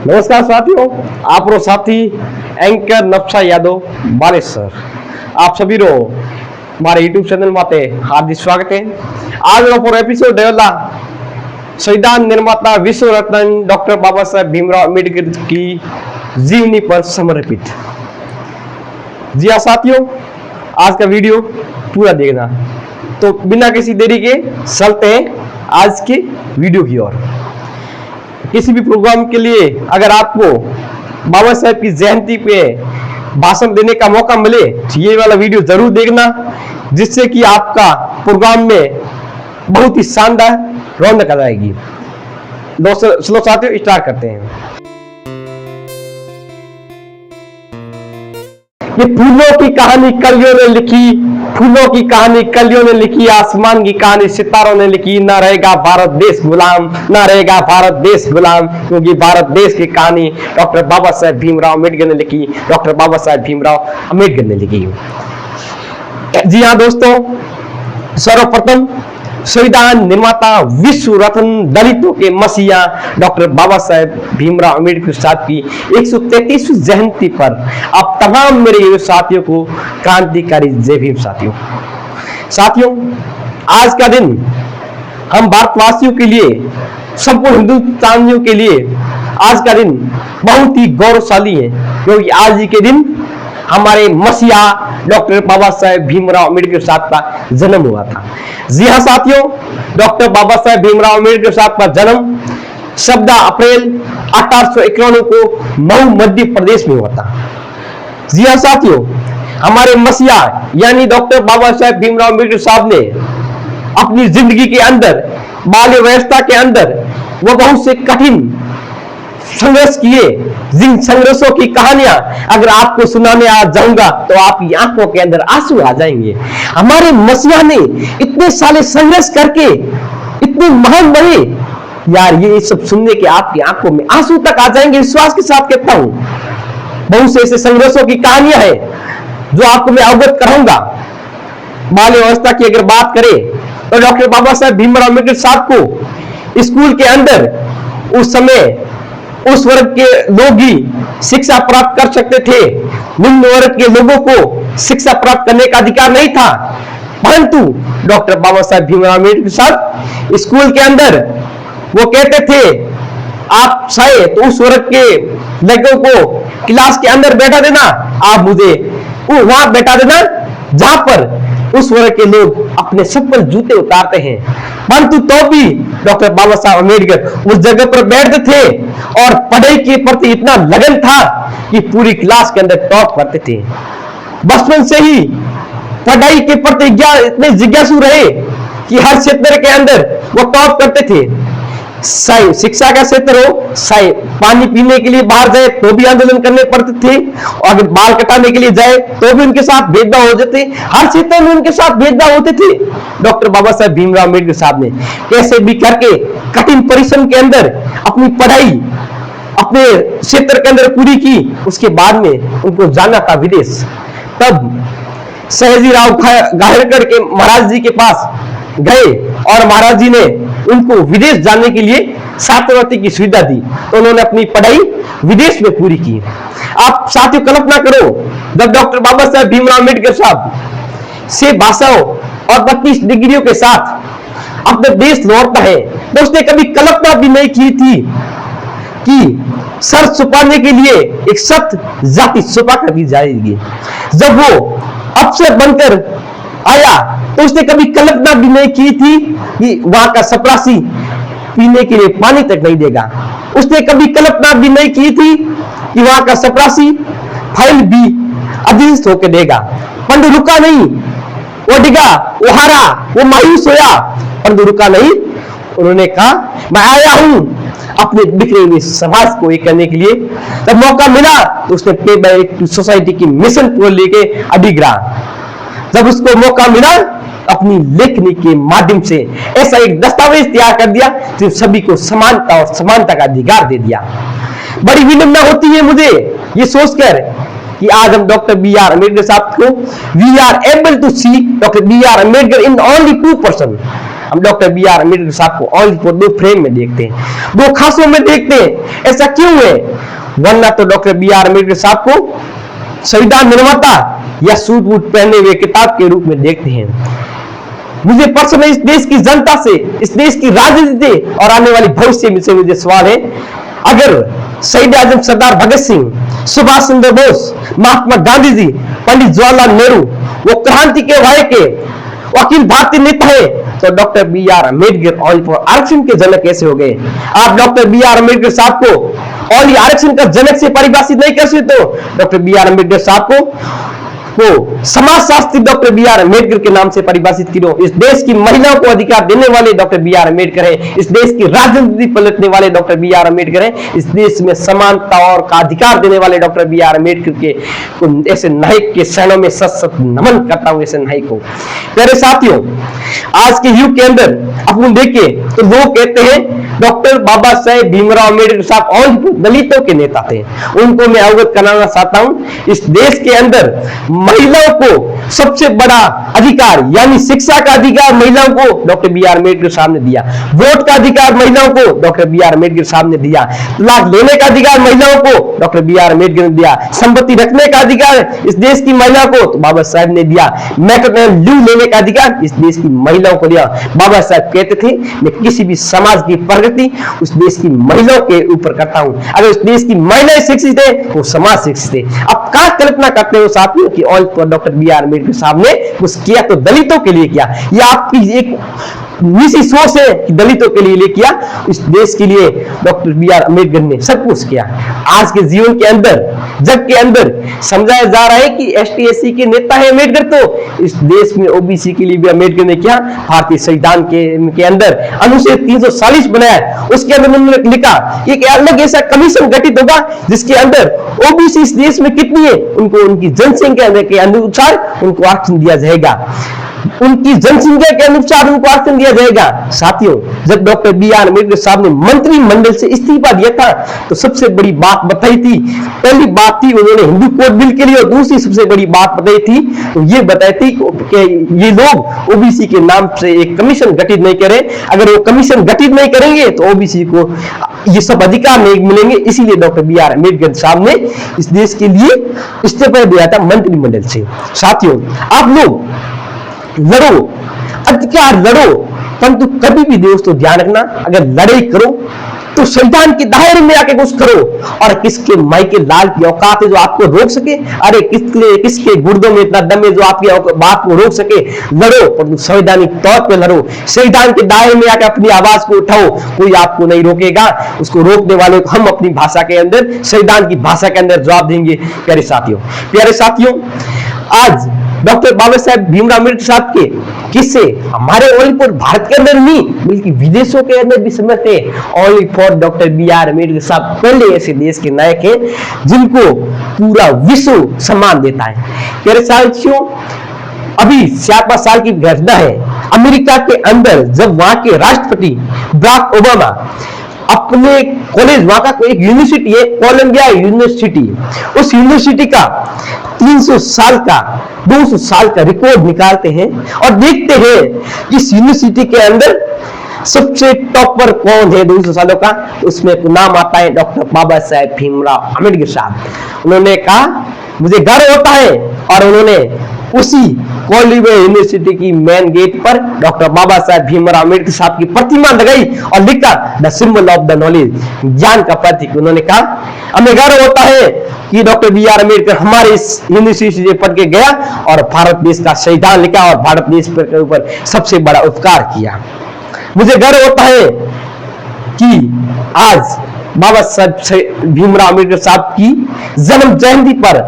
नमस्कार साथियों, आप रो साथी एंकर नफसा यादव बालेश्वर आप सभी रो हमारे यूट्यूब चैनल माते हार्दिक स्वागत है। आज रो पर एपिसोड डेवला संविधान निर्माता विश्व रत्न डॉक्टर बाबा साहेब भीमराव अम्बेडकर की जीवनी पर समर्पित। जी हाँ साथियों, आज का वीडियो पूरा देखना। तो बिना किसी देरी के चलते हैं आज के वीडियो की ओर। किसी भी प्रोग्राम के लिए अगर आपको बाबा साहेब की जयंती पे भाषण देने का मौका मिले तो ये वाला वीडियो जरूर देखना, जिससे कि आपका प्रोग्राम में बहुत ही शानदार रौनक आ जाएगी। दोस्तों चलो साथियों स्टार्ट करते हैं। ये फूलों की कहानी कलियों ने लिखी, फूलों की कहानी कलियों ने लिखी, आसमान की कहानी सितारों ने लिखी। ना रहेगा भारत देश गुलाम, ना रहेगा भारत देश गुलाम, क्योंकि भारत देश की कहानी डॉक्टर बाबा साहेब भीमराव अम्बेडकर ने लिखी, डॉक्टर बाबा साहेब भीमराव अम्बेडकर ने लिखी। जी हाँ दोस्तों, सर्वप्रथम संविधान निर्माता विश्व रत्न दलितों के मसीहा डॉक्टर बाबा साहेब भीमराव अम्बेडकर साहब की 133वीं जयंती पर आप तमाम मेरे साथियों को क्रांतिकारी जय भीम। साथियों आज का दिन हम भारतवासियों के लिए, संपूर्ण हिंदुस्तानियों के लिए आज का दिन बहुत ही गौरवशाली है, क्योंकि आज ही के दिन हमारे मसीहा डॉक्टर बाबा साहेब भीमराव अम्बेडकर साहब का जन्म हुआ था। जी हाँ साथियों, डॉक्टर बाबा साहेब भीमराव अम्बेडकर साहब का जन्म 14 अप्रैल 1891 को मऊ मध्य प्रदेश में हुआ था। जी हाँ साथियों, हमारे मसीहा यानी डॉक्टर बाबा साहेब भीमराव अम्बेडकर साहब ने अपनी जिंदगी के अंदर, बाल्य अवस्था के अंदर वो बहुत से कठिन संघर्ष किए, जिन संघर्षों की कहानियां अगर आपको सुनाने आ जाऊंगा तो आपकी आंखों के अंदर आंसू आ जाएंगे। हमारे मसीहा ने इतने साले संघर्ष करके इतने महान बने यार, ये सब सुनने के आपकी आंखों में आंसू तक आ जाएंगे। विश्वास के साथ कहता हूं, बहुत से ऐसे संघर्षों की कहानियां हैं जो आपको मैं अवगत कराऊंगा। बाल्य अवस्था की अगर बात करें तो डॉक्टर बाबा साहेब भीमराव अम्बेडकर साहब को स्कूल के अंदर उस समय उस वर्ग के लोग ही शिक्षा प्राप्त कर सकते थे, निम्न वर्ग के लोगों को शिक्षा प्राप्त करने का अधिकार नहीं था। परंतु डॉक्टर बाबा साहेब भीमराव अम्बेडकर साहब स्कूल के अंदर वो कहते थे, आप चाहे तो उस वर्ग के लोगों को क्लास के अंदर बैठा देना, आप मुझे वहां बैठा देना जहां पर उस वर्ग के लोग अपने चप्पल जूते उतारते हैं। परंतु तो भी डॉक्टर बाबा साहब अम्बेडकर उस जगह पर बैठते थे और पढ़ाई के प्रति इतना लगन था कि पूरी क्लास के अंदर टॉप करते थे। बचपन से ही पढ़ाई के प्रति इतने जिज्ञासु रहे कि हर क्षेत्र के अंदर वो टॉप करते थे। साई शिक्षा का क्षेत्र हो, साई पानी पीने के लिए बाहर जाए तो भी आंदोलन करने पड़ते थे, और अगर बाल कटाने के लिए जाए तो भी उनके साथ भेदभाव हो जाते, हर क्षेत्र में उनके साथ भेदभाव होते थे। डॉक्टर बाबा साहेब भीमराव अम्बेडकर साहब ने कैसे भी करके कठिन परिश्रम के अंदर अपनी पढ़ाई अपने क्षेत्र के अंदर पूरी की। उसके बाद में उनको जाना था विदेश। तब सयाजीराव गायकवाड़ के महाराज जी के पास गए और महाराज जी ने उनको विदेश जाने के लिए छात्रवृत्ति की सुविधा दी, तो उन्होंने अपनी पढ़ाई विदेश में पूरी की। आप साथियों कल्पना करो, जब डॉक्टर बाबा साहेब भीमराव अम्बेडकर साहब से भाषाओं और 32 डिग्रियों के साथ अपने देश लौटता है तो उसने कभी कल्पना भी नहीं की थी कि सर छुपाने के लिए एक सख्त जाति छुपा कर दी जाएगी। जब वो अफसर बनकर आया तो उसने कभी कल्पना भी नहीं की थी कि वहां का चपरासी पीने के लिए पानी तक नहीं देगा। उसने कभी कल्पना भी नहीं की थी कि वहां का चपरासी फाइल भी अधीनस्थ होकर देगा। परंतु रुका नहीं, वो डिगा, वो हारा, वो मायूस होया, परंतु रुका नहीं। उन्होंने कहा मैं आया हूं अपने बिखरे हुए समाज को एक करने के लिए। जब मौका मिला तो उसने पे बाय सोसाइटी की मिशन को लेके अभिग्रह, जब उसको मौका मिला अपनी लेखनी के माध्यम से ऐसा एक दस्तावेज तैयार कर दिया जो सभी को समानता और समानता का अधिकार दे दिया। बड़ी विनम्रता होती है मुझे ये सोचकर कि आज हम डॉक्टर बी आर अम्बेडकर साहब को we are able to see doctor B R Ambedkar in only 2 person. हम डॉक्टर बी आर अम्बेडकर साहब को ऑल को दो फ्रेम में देखते हैं, दो खासों में देखते हैं। ऐसा क्यों है? वरना तो डॉक्टर बी आर अम्बेडकर साहब को संविधान निर्माता या सूट वूट पहने हुए किताब के रूप में देखते हैं। मुझे पर्सनली इस देश की जनता से, इस देश की राजनीति और आने वाली भविष्य से मुझे सवाल है, अगर शहीद आजम सरदार भगत सिंह, सुभाष चंद्र बोस, महात्मा गांधी जी, पंडित जवाहरलाल नेहरू वो क्रांति के वाय के अखिल भारतीय नेता है, तो doctor B R Ambedkar all आरक्षण के जनक कैसे हो गए? आप डॉक्टर बी आर अम्बेडकर साहब को ऑल आरक्षण का जनक से परिभाषित नहीं कर सकते। तो डॉक्टर बी आर अम्बेडकर साहब को समाजशास्त्री डॉक्टर बी आर अम्बेडकर के नाम से परिभाषित करो। इस देश की महिलाओं को अधिकार देने वाले डॉक्टर बी आर अम्बेडकर है। इस देश की राजनीति पलटने वाले डॉक्टर बी आर अम्बेडकर है। इस देश में समानता और का अधिकार देने वाले डॉक्टर बी आर अम्बेडकर के ऐसे नायक के शरणों में सत सत नमन करता हूं, ऐसे नायक को। प्यारे साथियों, आज के युग के अंदर अपन देखें तो लोग कहते हैं डॉक्टर बाबा साहेब भीमराव अम्बेडकर साहब और दलितों के नेता थे। उनको मैं अवगत कराना चाहता हूं, इस देश के अंदर महिलाओं को सबसे बड़ा अधिकार यानी शिक्षा का अधिकार महिलाओं को डॉक्टर बी आर अम्बेडकर साहब ने दिया, वोट का अधिकार महिलाओं को डॉक्टर बी आर अम्बेडकर साहब ने दिया, तलाक लेने का अधिकार महिलाओं को डॉक्टर बी आर अम्बेडकर ने दिया, संपत्ति रखने का अधिकार इस देश की महिलाओं को तो बाबा साहेब ने दिया, मैटरनल लीव लेने का अधिकार इस देश की महिलाओं को दिया। बाबा साहेब कहते थे मैं किसी भी समाज की प्रगति उस देश की महिलाओं के ऊपर करता हूं। अगर उस देश की महिलाएं शिक्षित है वो समाज शिक्षित है। अब क्या कल्पना करते हो साथियों कि all doctor B R Ambedkar साहब ने कुछ किया तो दलितों के लिए किया, या आपकी एक निजी सोच है कि दलितों के लिए किया? इस देश के लिए डॉक्टर बी आर अम्बेडकर ने सब कुछ किया। आज के जीवन के अंदर, जग के अंदर समझाया जा रहा है कि एसटी एससी के नेता है अम्बेडकर, तो इस देश में ओबीसी के लिए भी अम्बेडकर ने किया। भारतीय संविधान के अंदर अनुच्छेद 340 बनाया, उसके अंदर उन्होंने लिखा एक अलग ऐसा कमीशन गठित होगा जिसके अंदर ओबीसी इस देश में कितनी है उनको उनकी जनसंख्या के अनुसार उनको आरक्षण दिया जाएगा, उनकी जनसंख्या के अनुसार उनको आरक्षण दिया जाएगा। साथियों, जब डॉक्टर बी आर अम्बेडकर साहब ने मंत्रिमंडल से इस्तीफा दिया था तो सबसे बड़ी बात बताई थी, पहली बात थी उन्होंने हिंदू कोड बिल के लिए, और दूसरी सबसे बड़ी बात बताई थी तो ये बताई थी कि ये लोग ओबीसी के नाम से एक कमीशन गठित नहीं करें, अगर वो कमीशन गठित नहीं करेंगे तो ओबीसी को ये सब अधिकार नहीं मिलेंगे। इसीलिए डॉक्टर बी आर अम्बेडकर साहब ने इस देश के लिए इस्तीफा दिया था मंत्रिमंडल से। साथियों, आप लोग लड़ो, अधिकार लड़ो, परंतु कभी भी दोस्तों ध्यान रखना, अगर लड़ाई करो तो संविधान के दायरे में आके कुछ करो। और किसके माई के लाल की औकात है जो आपको रोक सके? अरे किसके गुर्दों में इतना दम है जो आपकी बात को रोक सके? लड़ो, परंतु संवैधानिक तौर पे लड़ो, संविधान के दायरे में आकर अपनी आवाज को उठाओ, कोई आपको नहीं रोकेगा। उसको रोकने वाले को हम अपनी भाषा के अंदर, संविधान की भाषा के अंदर जवाब देंगे। प्यारे साथियों, आज डॉक्टर बाबा साहेब भीमराव अम्बेडकर साहब के किस्से हमारे ओनली फॉर भारत के अंदर नहीं बल्कि विदेशों के अंदर भी समझते हैं। Only for doctor B R Ambedkar साहब पहले ऐसे देश के नायक हैं जिनको पूरा विश्व सम्मान देता है। प्यारे साथियों, अभी 4-5 साल की घटना है, अमेरिका के अंदर जब वहां के राष्ट्रपति बराक ओबामा अपने कॉलेज, वहां का एक यूनिवर्सिटी है कोलंबिया यूनिवर्सिटी, उस यूनिवर्सिटी का 300 साल का 200 साल का रिकॉर्ड निकालते हैं और देखते हैं इस यूनिवर्सिटी के अंदर सबसे टॉपर कौन है 200 सालों का। उसमें नाम आता है डॉक्टर बाबा साहेब भीमराव अम्बेडकर साहब। उन्होंने कहा मुझे गर्व होता है, और उन्होंने उसी कोलंबिया यूनिवर्सिटी की मेन गेट पर डॉक्टर बाबा साहेब भीमराव अम्बेडकर साहब की प्रतिमा लगाई और लिखा the symbol of the knowledge, ज्ञान का प्रतीक। उन्होंने कहा हमें गर्व होता है कि डॉक्टर बी आर अम्बेडकर हमारे इस यूनिवर्सिटी से पढ़ के गया और भारत देश का संविधान लिखा और भारत देश के ऊपर सबसे बड़ा उपकार किया। मुझे गर्व होता है कि आज बाबा साहेब भीमराव अम्बेडकर साहब की जन्म जयंती पर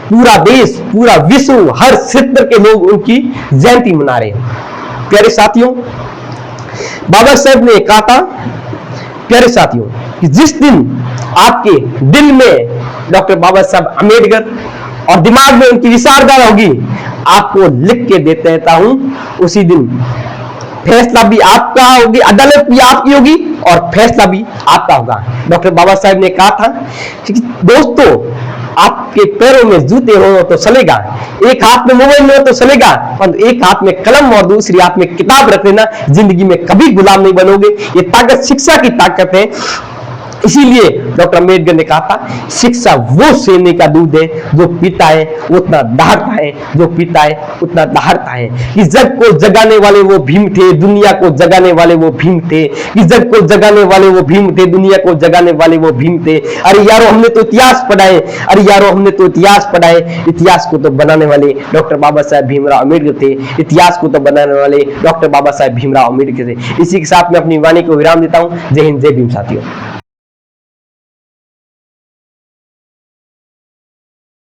पूरा देश, पूरा विश्व, हर क्षेत्र के लोग उनकी जयंती मना रहे हैं। प्यारे साथियों, बाबा साहेब ने कहा था, प्यारे साथियों, कि जिस दिन आपके दिल में डॉक्टर बाबा साहब अम्बेडकर और दिमाग में उनकी विचारधारा होगी, आपको लिख के देते रहता हूं, उसी दिन फैसला भी आपका होगी, अदालत भी आपकी होगी और फैसला भी आपका होगा। डॉक्टर बाबा साहेब ने कहा था कि दोस्तों आपके पैरों में जूते हो तो चलेगा, एक हाथ में मोबाइल हो तो चलेगा, पर एक हाथ में कलम और दूसरी हाथ में किताब रख लेना, जिंदगी में कभी गुलाम नहीं बनोगे। ये ताकत शिक्षा की ताकत है। इसीलिए डॉक्टर अम्बेडकर ने कहा था, शिक्षा वो सोने का दूध है जो पीता है उतना दहाड़ता है, जो पीता है उतना दहाड़ता है। कि जग को जगाने वाले वो भीम थे, दुनिया को जगाने वाले वो भीम थे। कि जग को जगाने वाले वो भीम थे, दुनिया को जगाने वाले वो भीम थे। अरे यारो हमने तो इतिहास पढ़ाए, अरे यारो हमने तो इतिहास पढ़ाए। इतिहास को तो बनाने वाले डॉक्टर बाबा साहेब भीमराव अम्बेडकर थे, इतिहास को तो बनाने वाले डॉक्टर बाबा साहेब भीमराव अम्बेडकर थे। इसी के साथ मैं अपनी वाणी को विराम देता हूं। जय हिंद, जय भीम साथियों।